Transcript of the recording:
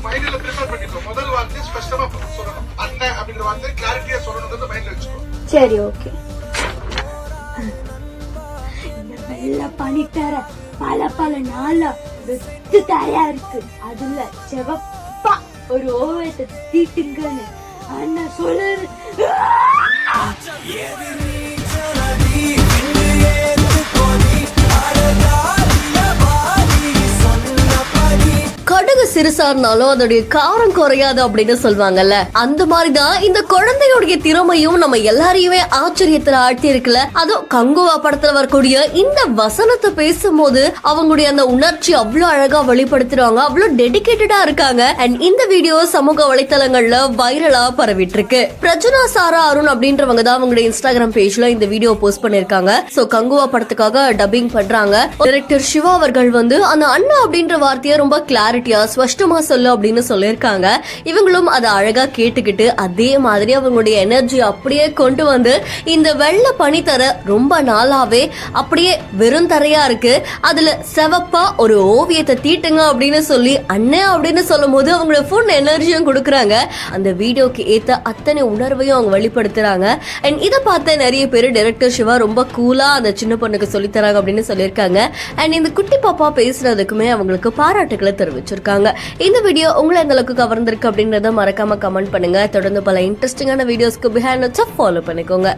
மைண்ட்ல ப்ரிப்பேர் பண்ணிக்கோ. முதல் வார்த்தை ஸ்பஷ்டமா சொல்லணும். அண்ணன் அப்படிங்கிற வார்த்தை கிளாரிட்டியா சொல்லணும்ன்றது மைண்ட்ல வச்சுக்கோ. சரி, ஓகே. இந்த வெள்ள பனித்தர பல நாளா வெத்து தரையா இருக்கு. அதுல செவப்பா ஒரு ஓவியத்தை தீட்டுங்கன்னு அண்ணா சொல்லுது. கடுகு சிறுசாருனாலும் அதோடைய காரம் குறையாது அப்படின்னு சொல்லுவாங்கல்ல, அந்த மாதிரிதான் இந்த குழந்தையுடைய திறமையும் நம்ம எல்லாரையுமே ஆச்சரியத்துல ஆழ்த்தி இருக்குல்ல. அதுவும் கங்குவா படத்துல வரக்கூடிய இந்த வசனத்தை பேசும்போது அவங்களுடைய அந்த உணர்ச்சி அவ்வளவு அழகா வெளிப்படுத்துறாங்க, அவ்வளவு டெடிகேட்டடா இருக்காங்க. அண்ட் இந்த வீடியோ சமூக வலைத்தளங்கள்ல வைரலா பரவிட்டு இருக்கு. பிரஜனா சாரா அருண் அப்படின்றவங்க தான் அவங்களுடைய இன்ஸ்டாகிராம் பேஜ்ல இந்த வீடியோ போஸ்ட் பண்ணிருக்காங்க. சோ கங்குவா படத்துக்காக டப்பிங் பண்றாங்க. டைரக்டர் சிவா அவர்கள் வந்து அந்த அண்ணா அப்படின்ற வார்த்தையை ரொம்ப கிளாரிட்டியா ஸ்பஷ்டமா சொல்லு அப்படின்னு சொல்லிருக்காங்க. இவங்களும் அதை அழகா கேட்டுக்கிட்டு அதே மாதிரி அவங்களுடைய எனர்ஜி அப்படியே கொண்டு வந்து இந்த வெள்ள பனி தர ரொம்ப நாளாவே அப்படியே வெறும் தரையா இருக்கு, அதுல செவப்பா ஒரு ஓவியத்தை தீட்டுங்க அப்படின்னு சொல்லி அண்ணன் அப்படின்னு சொல்லும் போது அவங்களோட ஃபுல் எனர்ஜியும் கொடுக்குறாங்க. அந்த வீடியோக்கு ஏத்த அத்தனை உணர்வையும் அவங்க வெளிப்படுத்துறாங்க. அண்ட் இதை பார்த்த நிறைய பேர் டைரக்டர் சிவா ரொம்ப கூலா அந்த சின்ன பொண்ணுக்கு சொல்லி தராங்க அப்படின்னு சொல்லியிருக்காங்க. அண்ட் இந்த குட்டி பாப்பா பேசுறதுக்குமே அவங்களுக்கு பாராட்டுகளை தெரிவிச்சிருக்காங்க. இந்த வீடியோ உங்களை எந்த அளவுக்கு கவர்ந்திருக்கு அப்படின்றத மறக்காம கமெண்ட் பண்ணுங்க. தொடர்ந்து பல இன்ட்ரெஸ்டிங்கான வீடியோஸ்க்கு பிஹைண்ட் ஃபாலோ பண்ணிக்கோங்க.